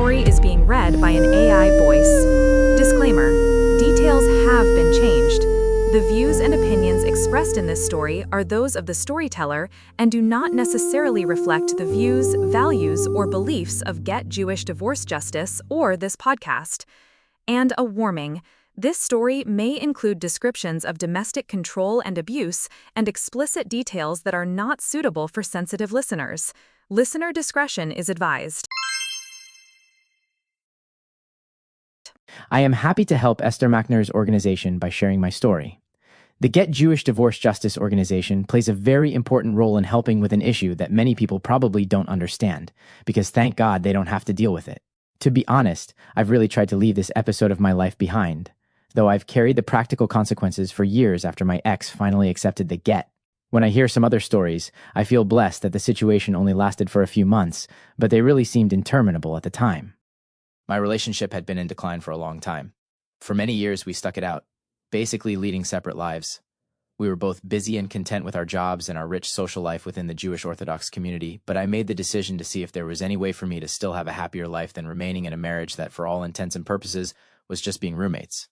story is being read by an AI voice. Disclaimer: details have been changed. The views and opinions expressed in this story are those of the storyteller and do not necessarily reflect the views, values, or beliefs of Get Jewish Divorce Justice or this podcast. And a warning: this story may include descriptions of domestic control and abuse and explicit details that are not suitable for sensitive listeners. Listener discretion is advised. I am happy to help Esther Machner's organization by sharing my story. The Get Jewish Divorce Justice organization plays a very important role in helping with an issue that many people probably don't understand, because thank God they don't have to deal with it. To be honest, I've really tried to leave this episode of my life behind, though I've carried the practical consequences for years after my ex finally accepted the get. When I hear some other stories, I feel blessed that the situation only lasted for a few months, but they really seemed interminable at the time. My relationship had been in decline for a long time. For many years, we stuck it out, basically leading separate lives. We were both busy and content with our jobs and our rich social life within the Jewish Orthodox community, but I made the decision to see if there was any way for me to still have a happier life than remaining in a marriage that, for all intents and purposes, was just being roommates.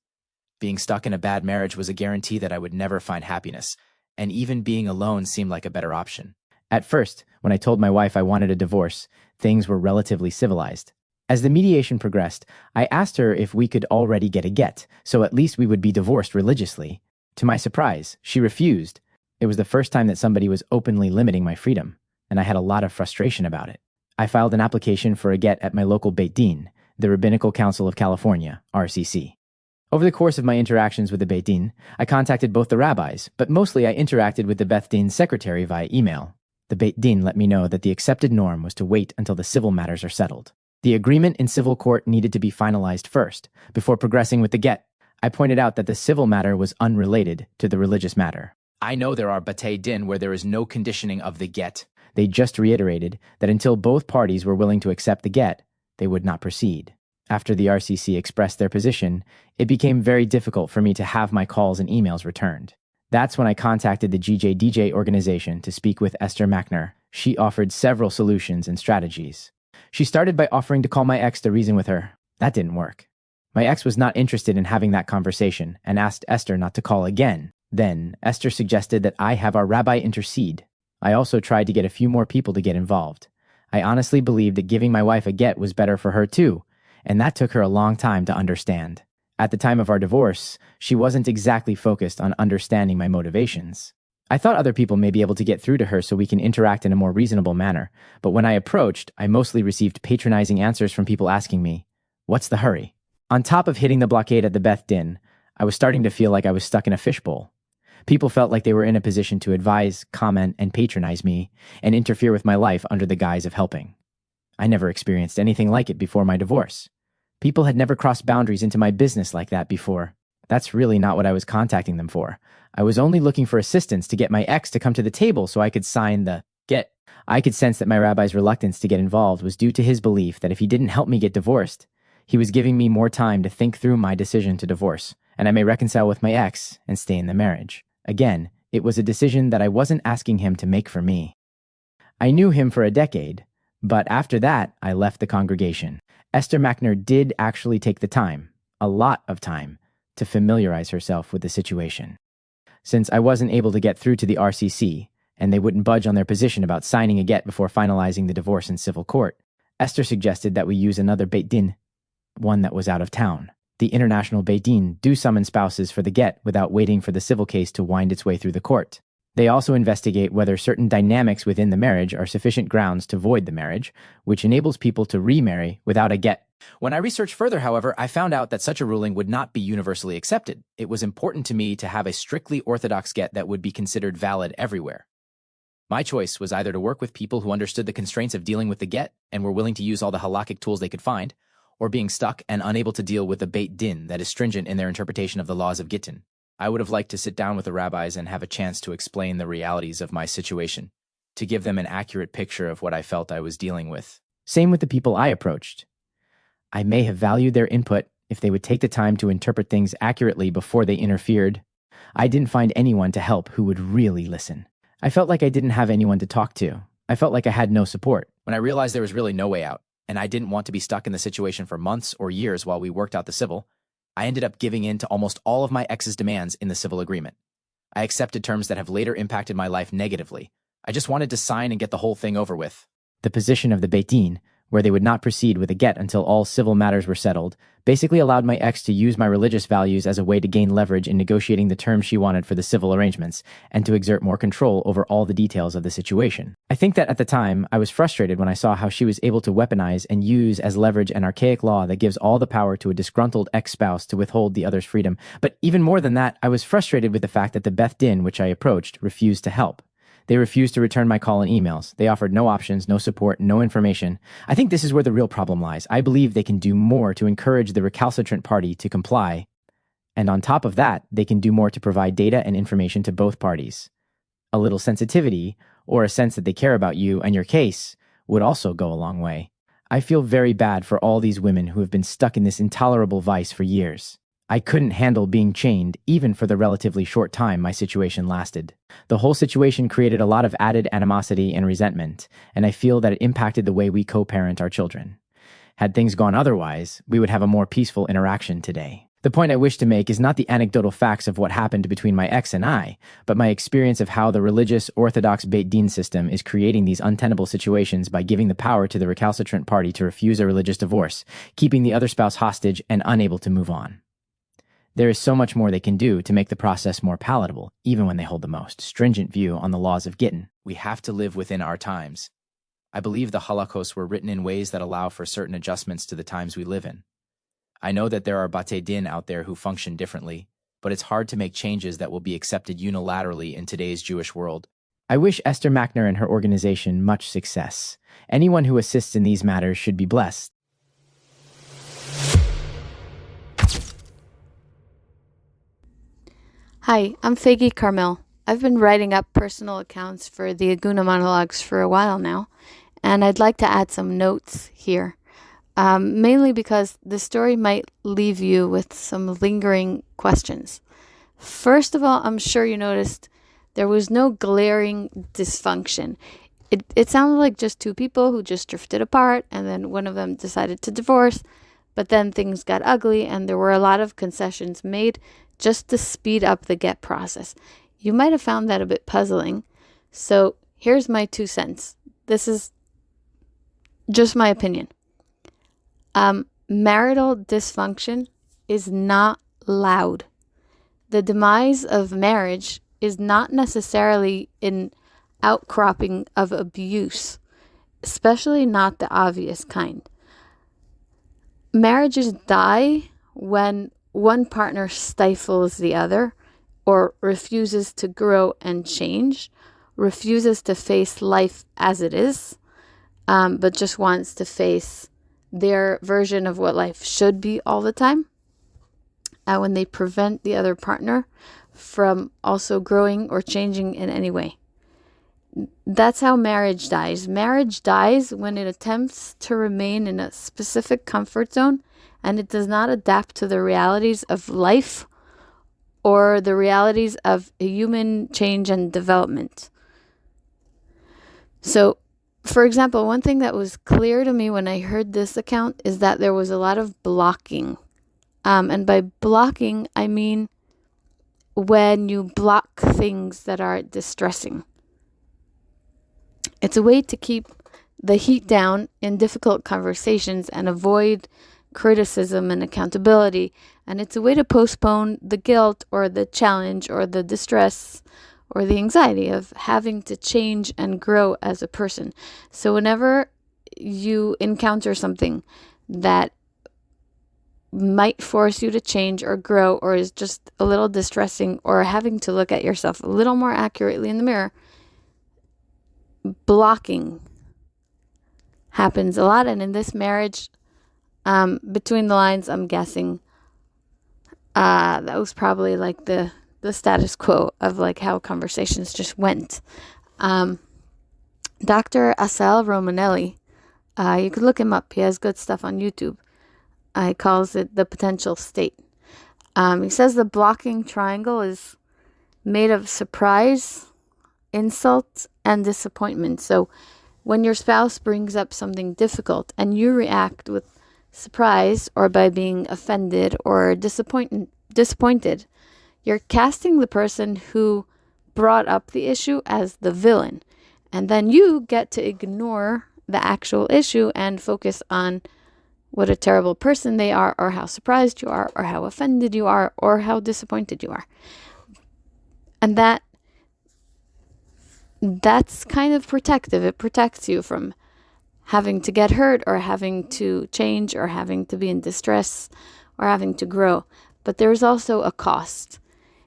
Being stuck in a bad marriage was a guarantee that I would never find happiness, and even being alone seemed like a better option. At first, when I told my wife I wanted a divorce, things were relatively civilized. As the mediation progressed, I asked her if we could already get a get, so at least we would be divorced religiously. To my surprise, she refused. It was the first time that somebody was openly limiting my freedom, and I had a lot of frustration about it. I filed an application for a get at my local Bais Din, the Rabbinical Council of California, RCC. Over the course of my interactions with the Bais Din, I contacted both the rabbis, but mostly I interacted with the Bais Din secretary via email. The Bais Din let me know that the accepted norm was to wait until the civil matters are settled. The agreement in civil court needed to be finalized first, before progressing with the get. I pointed out that the civil matter was unrelated to the religious matter. I know there are Bais Din where there is no conditioning of the get. They just reiterated that until both parties were willing to accept the get, they would not proceed. After the RCC expressed their position, it became very difficult for me to have my calls and emails returned. That's when I contacted the GJDJ organization to speak with Esther Machner. She offered several solutions and strategies. She started by offering to call my ex to reason with her. That didn't work. My ex was not interested in having that conversation and asked Esther not to call again. Then, Esther suggested that I have our rabbi intercede. I also tried to get a few more people to get involved. I honestly believed that giving my wife a get was better for her too, and that took her a long time to understand. At the time of our divorce, she wasn't exactly focused on understanding my motivations. I thought other people may be able to get through to her so we can interact in a more reasonable manner, but when I approached, I mostly received patronizing answers from people asking me, "What's the hurry?" On top of hitting the blockade at the Bais Din, I was starting to feel like I was stuck in a fishbowl. People felt like they were in a position to advise, comment, and patronize me, and interfere with my life under the guise of helping. I never experienced anything like it before my divorce. People had never crossed boundaries into my business like that before. That's really not what I was contacting them for. I was only looking for assistance to get my ex to come to the table so I could sign the get. I could sense that my rabbi's reluctance to get involved was due to his belief that if he didn't help me get divorced, he was giving me more time to think through my decision to divorce, and I may reconcile with my ex and stay in the marriage. Again, it was a decision that I wasn't asking him to make for me. I knew him for a decade, but after that, I left the congregation. Esther Machner did actually take the time, a lot of time, to familiarize herself with the situation. Since I wasn't able to get through to the RCC, and they wouldn't budge on their position about signing a get before finalizing the divorce in civil court, Esther suggested that we use another Bais Din, one that was out of town. The international Bais Din do summon spouses for the get without waiting for the civil case to wind its way through the court. They also investigate whether certain dynamics within the marriage are sufficient grounds to void the marriage, which enables people to remarry without a get. When I researched further, however, I found out that such a ruling would not be universally accepted. It was important to me to have a strictly Orthodox get that would be considered valid everywhere. My choice was either to work with people who understood the constraints of dealing with the get and were willing to use all the halachic tools they could find, or being stuck and unable to deal with the Bais Din that is stringent in their interpretation of the laws of Gittin. I would have liked to sit down with the rabbis and have a chance to explain the realities of my situation, to give them an accurate picture of what I felt I was dealing with. Same with the people I approached. I may have valued their input if they would take the time to interpret things accurately before they interfered. I didn't find anyone to help who would really listen. I felt like I didn't have anyone to talk to. I felt like I had no support. When I realized there was really no way out, and I didn't want to be stuck in the situation for months or years while we worked out the civil, I ended up giving in to almost all of my ex's demands in the civil agreement. I accepted terms that have later impacted my life negatively. I just wanted to sign and get the whole thing over with. The position of the Bais Din, where they would not proceed with a get until all civil matters were settled, basically allowed my ex to use my religious values as a way to gain leverage in negotiating the terms she wanted for the civil arrangements, and to exert more control over all the details of the situation. I think that at the time, I was frustrated when I saw how she was able to weaponize and use as leverage an archaic law that gives all the power to a disgruntled ex-spouse to withhold the other's freedom. But even more than that, I was frustrated with the fact that the Bais Din, which I approached, refused to help. They refused to return my call and emails. They offered no options, no support, no information. I think this is where the real problem lies. I believe they can do more to encourage the recalcitrant party to comply. And on top of that, they can do more to provide data and information to both parties. A little sensitivity, or a sense that they care about you and your case, would also go a long way. I feel very bad for all these women who have been stuck in this intolerable vice for years. I couldn't handle being chained, even for the relatively short time my situation lasted. The whole situation created a lot of added animosity and resentment, and I feel that it impacted the way we co-parent our children. Had things gone otherwise, we would have a more peaceful interaction today. The point I wish to make is not the anecdotal facts of what happened between my ex and I, but my experience of how the religious Orthodox Bais Din system is creating these untenable situations by giving the power to the recalcitrant party to refuse a religious divorce, keeping the other spouse hostage and unable to move on. There is so much more they can do to make the process more palatable, even when they hold the most stringent view on the laws of Gittin. We have to live within our times. I believe the halachos were written in ways that allow for certain adjustments to the times we live in. I know that there are Bais Din out there who function differently, but it's hard to make changes that will be accepted unilaterally in today's Jewish world. I wish Esther Machner and her organization much success. Anyone who assists in these matters should be blessed. Hi, I'm Faggy Carmel. I've been writing up personal accounts for the Agunah Monologues for a while now, and I'd like to add some notes here, mainly because the story might leave you with some lingering questions. First of all, I'm sure you noticed there was no glaring dysfunction. It sounded like just two people who just drifted apart, and then one of them decided to divorce, but then things got ugly, and there were a lot of concessions made just to speed up the get process. You might have found that a bit puzzling. So here's my 2 cents. This is just my opinion. Marital dysfunction is not loud. The demise of marriage is not necessarily an outcropping of abuse, especially not the obvious kind. Marriages die when one partner stifles the other, or refuses to grow and change, refuses to face life as it is, but just wants to face their version of what life should be all the time. When they prevent the other partner from also growing or changing in any way. That's how marriage dies. Marriage dies when it attempts to remain in a specific comfort zone and it does not adapt to the realities of life or the realities of human change and development. So, for example, one thing that was clear to me when I heard this account is that there was a lot of blocking. And by blocking, I mean when you block things that are distressing. It's a way to keep the heat down in difficult conversations and avoid criticism and accountability. And it's a way to postpone the guilt or the challenge or the distress or the anxiety of having to change and grow as a person. So whenever you encounter something that might force you to change or grow or is just a little distressing or having to look at yourself a little more accurately in the mirror, blocking happens a lot. And in this marriage, between the lines, I'm guessing that was probably like the status quo of like how conversations just went. Dr. Asel Romanelli, you could look him up. He has good stuff on YouTube. He calls it the potential state. He says the blocking triangle is made of surprise, insult, and disappointment. So When your spouse brings up something difficult and you react with surprise or by being offended or disappointed, you're casting the person who brought up the issue as the villain. And then you get to ignore the actual issue and focus on what a terrible person they are, or how surprised you are, or how offended you are, or how disappointed you are. And that's kind of protective. It protects you from having to get hurt, or having to change, or having to be in distress, or having to grow. But there's also a cost.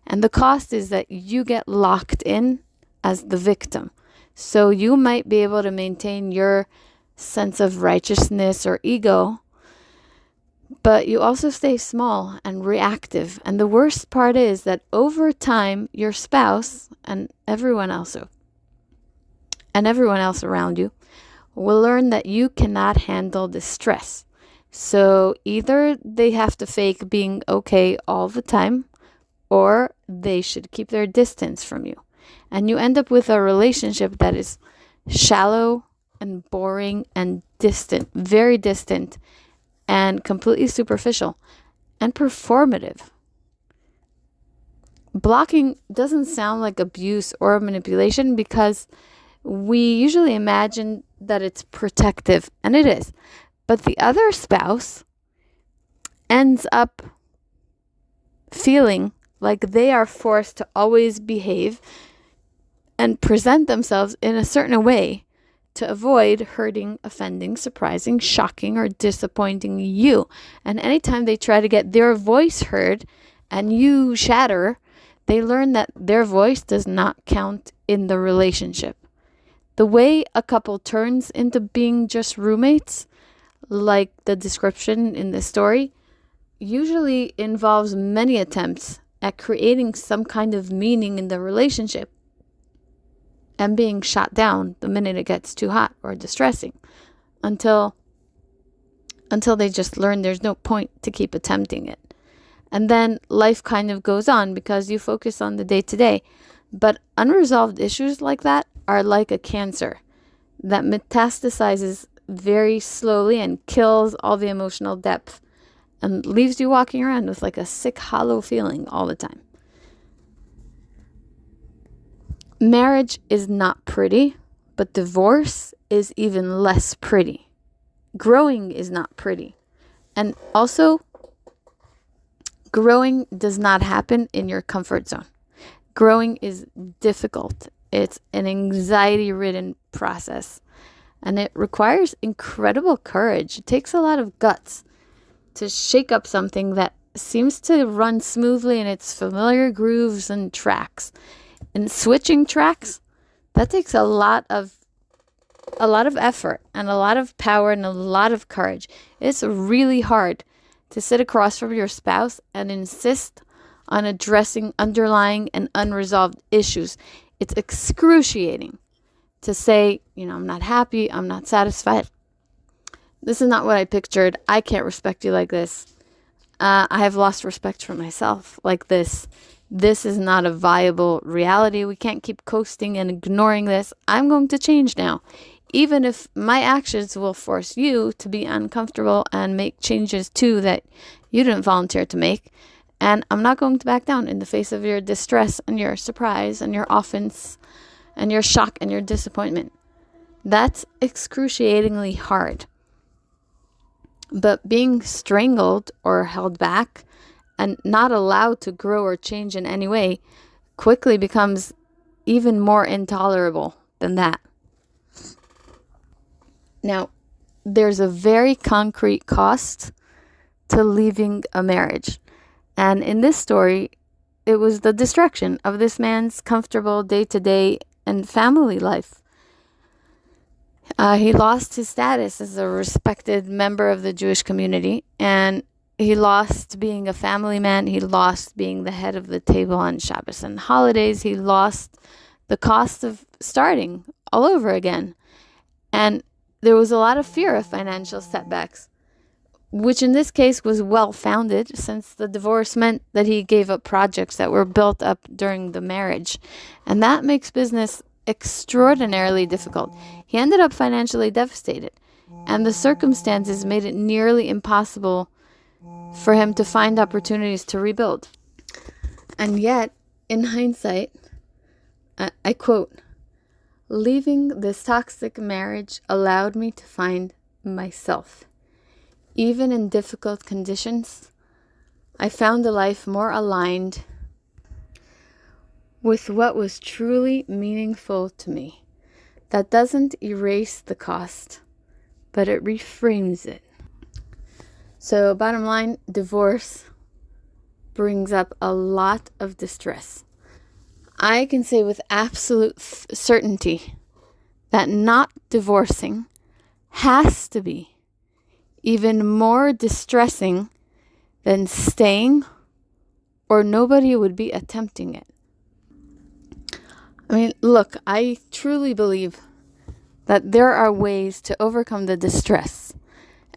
And the cost is that you get locked in as the victim. So you might be able to maintain your sense of righteousness or ego, but you also stay small and reactive. And the worst part is that over time, your spouse and everyone else around you will learn that you cannot handle the stress. So either they have to fake being okay all the time, or they should keep their distance from you. And you end up with a relationship that is shallow and boring and distant, very distant, and completely superficial and performative. Blocking doesn't sound like abuse or manipulation because we usually imagine that it's protective, and it is. But the other spouse ends up feeling like they are forced to always behave and present themselves in a certain way to avoid hurting, offending, surprising, shocking, or disappointing you. And anytime they try to get their voice heard and you shatter, they learn that their voice does not count in the relationship. The way a couple turns into being just roommates, like the description in the story, usually involves many attempts at creating some kind of meaning in the relationship and being shot down the minute it gets too hot or distressing, until they just learn there's no point to keep attempting it. And then life kind of goes on because you focus on the day-to-day. But unresolved issues like that are like a cancer that metastasizes very slowly and kills all the emotional depth and leaves you walking around with like a sick, hollow feeling all the time. Marriage is not pretty, but divorce is even less pretty. Growing is not pretty. And also, growing does not happen in your comfort zone. Growing is difficult. It's an anxiety-ridden process. And it requires incredible courage. It takes a lot of guts to shake up something that seems to run smoothly in its familiar grooves and tracks. And switching tracks, that takes a lot of effort and a lot of power and a lot of courage. It's really hard to sit across from your spouse and insist on addressing underlying and unresolved issues. It's excruciating to say, I'm not happy, I'm not satisfied. This is not what I pictured. I can't respect you like this. I have lost respect for myself like this. This is not a viable reality. We can't keep coasting and ignoring this. I'm going to change now, even if my actions will force you to be uncomfortable and make changes too that you didn't volunteer to make. And I'm not going to back down in the face of your distress and your surprise and your offense and your shock and your disappointment. That's excruciatingly hard. But being strangled or held back and not allowed to grow or change in any way quickly becomes even more intolerable than that. Now, there's a very concrete cost to leaving a marriage. And in this story, it was the destruction of this man's comfortable day-to-day and family life. He lost his status as a respected member of the Jewish community, and he lost being a family man. He lost being the head of the table on Shabbos and holidays. He lost the cost of starting all over again. And there was a lot of fear of financial setbacks, which in this case was well-founded, since the divorce meant that he gave up projects that were built up during the marriage. And that makes business extraordinarily difficult. He ended up financially devastated, and the circumstances made it nearly impossible for him to find opportunities to rebuild. And yet, in hindsight, I quote, "Leaving this toxic marriage allowed me to find myself. Even in difficult conditions, I found a life more aligned with what was truly meaningful to me. That doesn't erase the cost, but it reframes it." So, bottom line, divorce brings up a lot of distress. I can say with absolute certainty that not divorcing has to be even more distressing than staying, or nobody would be attempting it. I mean, look, I truly believe that there are ways to overcome the distress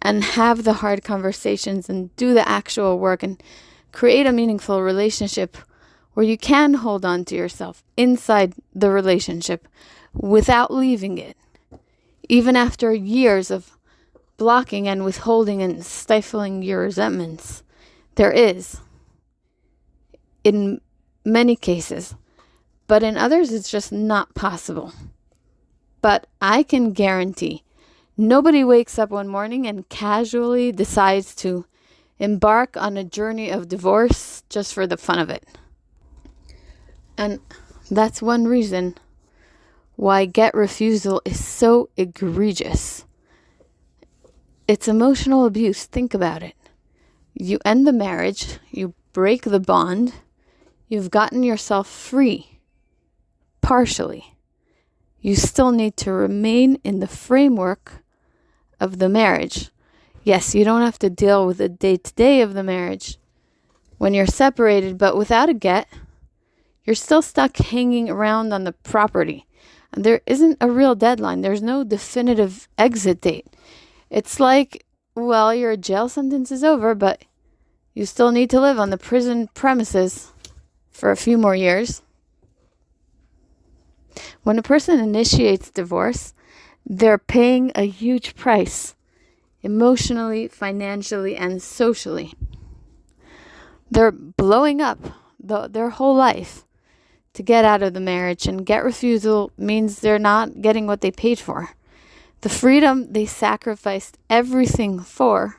and have the hard conversations and do the actual work and create a meaningful relationship where you can hold on to yourself inside the relationship without leaving it, even after years of blocking and withholding and stifling your resentments. There is, in many cases, but in others it's just not possible. But I can guarantee nobody wakes up one morning and casually decides to embark on a journey of divorce just for the fun of it. And that's one reason why get refusal is so egregious. It's emotional abuse. Think about it. You end the marriage, you break the bond, you've gotten yourself free, partially. You still need to remain in the framework of the marriage. Yes, you don't have to deal with the day-to-day of the marriage when you're separated, but without a get, you're still stuck hanging around on the property. And there isn't a real deadline. There's no definitive exit date. It's like, well, your jail sentence is over, but you still need to live on the prison premises for a few more years. When a person initiates divorce, they're paying a huge price, emotionally, financially, and socially. They're blowing up their whole life to get out of the marriage, and get refusal means they're not getting what they paid for. The freedom they sacrificed everything for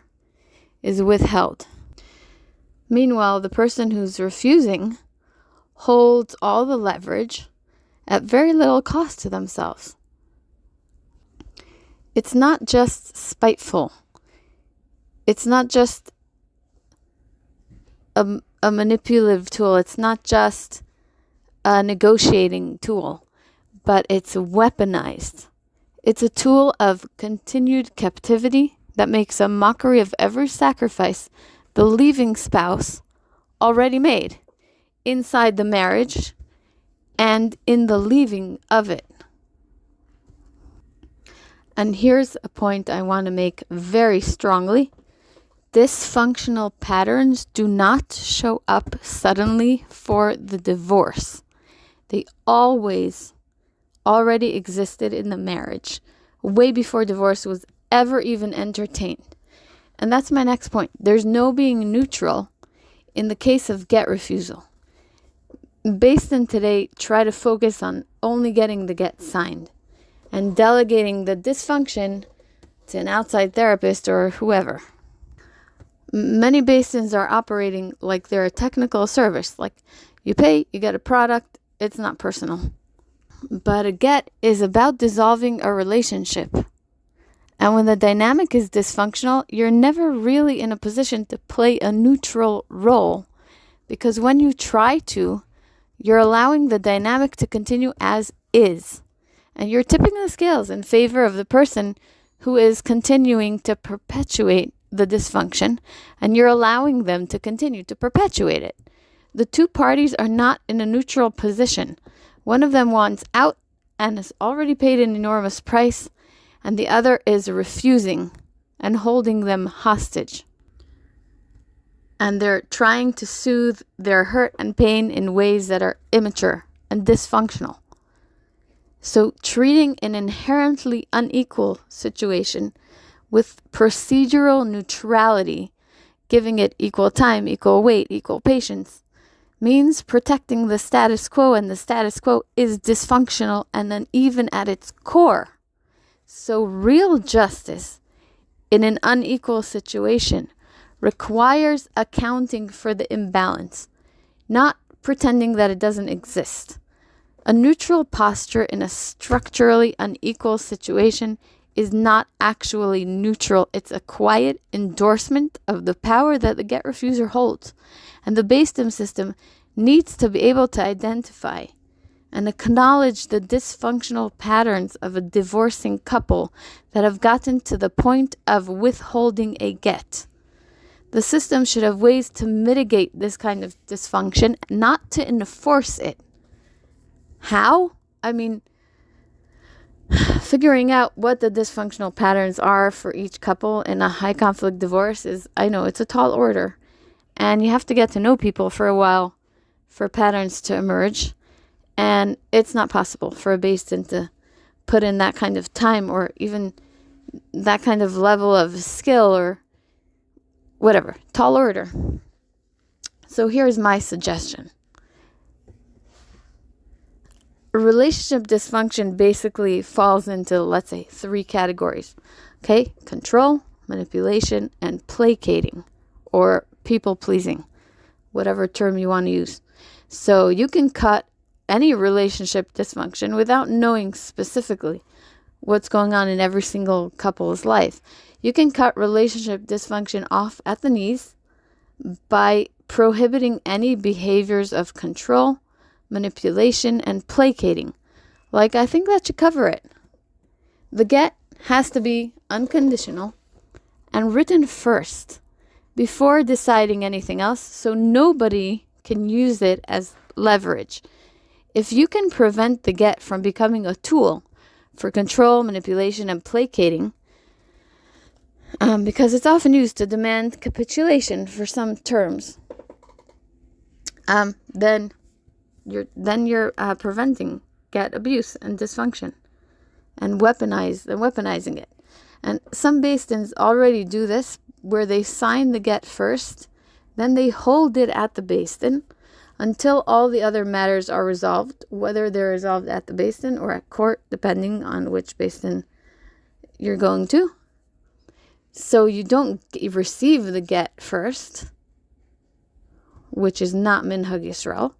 is withheld. Meanwhile, the person who's refusing holds all the leverage at very little cost to themselves. It's not just spiteful. It's not just a manipulative tool. It's not just a negotiating tool, but it's weaponized. It's a tool of continued captivity that makes a mockery of every sacrifice the leaving spouse already made inside the marriage and in the leaving of it. And here's a point I want to make very strongly. Dysfunctional patterns do not show up suddenly for the divorce. They always already existed in the marriage, way before divorce was ever even entertained. And that's my next point. There's no being neutral in the case of get refusal. Bais Din today try to focus on only getting the get signed and delegating the dysfunction to an outside therapist or whoever. Many Bais Dins are operating like they're a technical service, like you pay, you get a product, it's not personal. But a get is about dissolving a relationship. And when the dynamic is dysfunctional, you're never really in a position to play a neutral role, because when you try to, you're allowing the dynamic to continue as is. And you're tipping the scales in favor of the person who is continuing to perpetuate the dysfunction, and you're allowing them to continue to perpetuate it. The two parties are not in a neutral position. One of them wants out and has already paid an enormous price, and the other is refusing and holding them hostage. And they're trying to soothe their hurt and pain in ways that are immature and dysfunctional. So treating an inherently unequal situation with procedural neutrality, giving it equal time, equal weight, equal patience, means protecting the status quo, and the status quo is dysfunctional and uneven at its core. So real justice in an unequal situation requires accounting for the imbalance, not pretending that it doesn't exist. A neutral posture in a structurally unequal situation is not actually neutral. It's a quiet endorsement of the power that the get refuser holds. And the Bais Din system needs to be able to identify and acknowledge the dysfunctional patterns of a divorcing couple that have gotten to the point of withholding a get. The system should have ways to mitigate this kind of dysfunction, not to enforce it. How? I mean, figuring out what the dysfunctional patterns are for each couple in a high conflict divorce is, I know, it's a tall order. And you have to get to know people for a while for patterns to emerge. And it's not possible for a Bais Din to put in that kind of time or even that kind of level of skill or whatever. Tall order. So here's my suggestion. Relationship dysfunction basically falls into, let's say, 3 categories. Okay? Control, manipulation, and placating, or people-pleasing, whatever term you want to use. So you can cut any relationship dysfunction without knowing specifically what's going on in every single couple's life. You can cut relationship dysfunction off at the knees by prohibiting any behaviors of control, manipulation, and placating. Like, I think that should cover it. The get has to be unconditional and written first before deciding anything else, so nobody can use it as leverage. If you can prevent the get from becoming a tool for control, manipulation, and placating, because it's often used to demand capitulation for some terms, then you're preventing get abuse and dysfunction and weaponizing it. And some Bais Dins already do this, where they sign the get first, then they hold it at the Bais Din until all the other matters are resolved, whether they're resolved at the Bais Din or at court, depending on which Bais Din you're going to. So you don't receive the get first, which is not minhag Yisrael,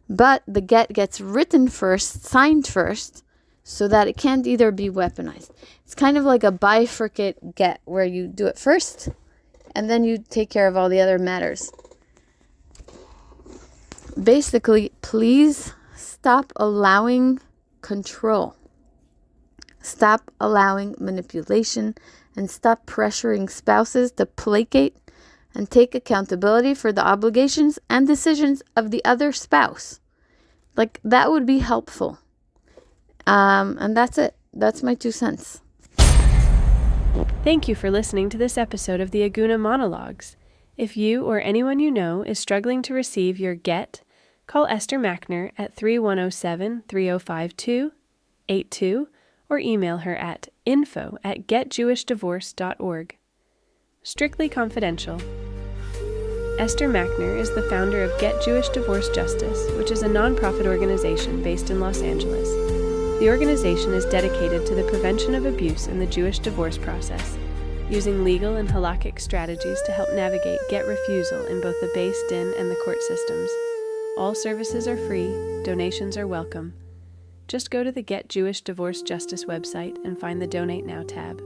but the get gets written first, signed first, so that it can't either be weaponized. It's kind of like a bifurcate get, where you do it first, and then you take care of all the other matters. Basically, please stop allowing control. Stop allowing manipulation, and stop pressuring spouses to placate and take accountability for the obligations and decisions of the other spouse. Like, that would be helpful. And that's it. That's my 2 cents. Thank you for listening to this episode of the Agunah Monologues. If you or anyone you know is struggling to receive your get, call Esther Machner at 3107-3052-82 or email her at info@getjewishdivorce.org. Strictly confidential. Esther Machner is the founder of Get Jewish Divorce Justice, which is a nonprofit organization based in Los Angeles. The organization is dedicated to the prevention of abuse in the Jewish divorce process, using legal and halachic strategies to help navigate get refusal in both the Bais Din and the court systems. All services are free, donations are welcome. Just go to the Get Jewish Divorce Justice website and find the Donate Now tab.